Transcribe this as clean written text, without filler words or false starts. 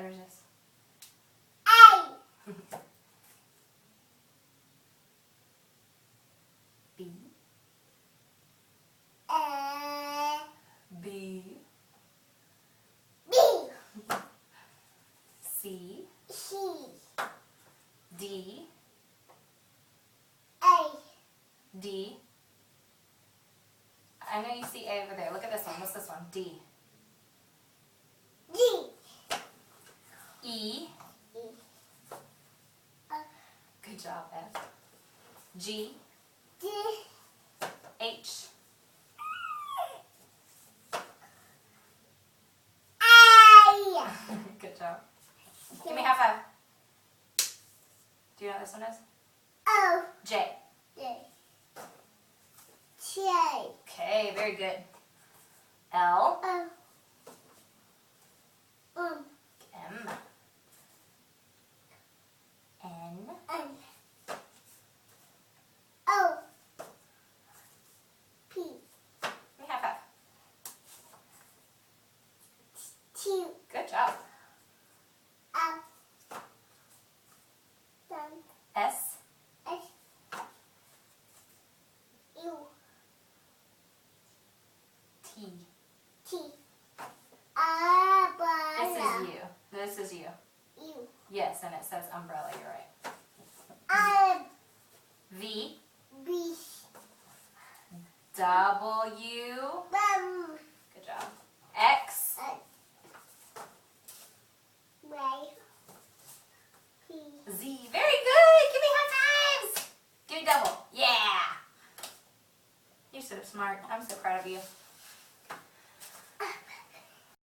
letters is? A. B. B. B. C. C. D. A. D. I know you see A over there. Look at this one. What's this one? D. G. E. E. Good job, F. G. D. H. I. Good job. Give me a high five. Do you know what this one is? O. J. J. J. Okay, very good. L. O. M. N. N. O. P. Give me a high five. Q. Good job. F. S. S. U. T. T. This is you. This is you. U. Yes, and it says umbrella. You're right. V. B. W. Good job. X. Y. P. Z. Very good. Give me high fives. Give me double. Yeah. You're so smart. I'm so proud of you.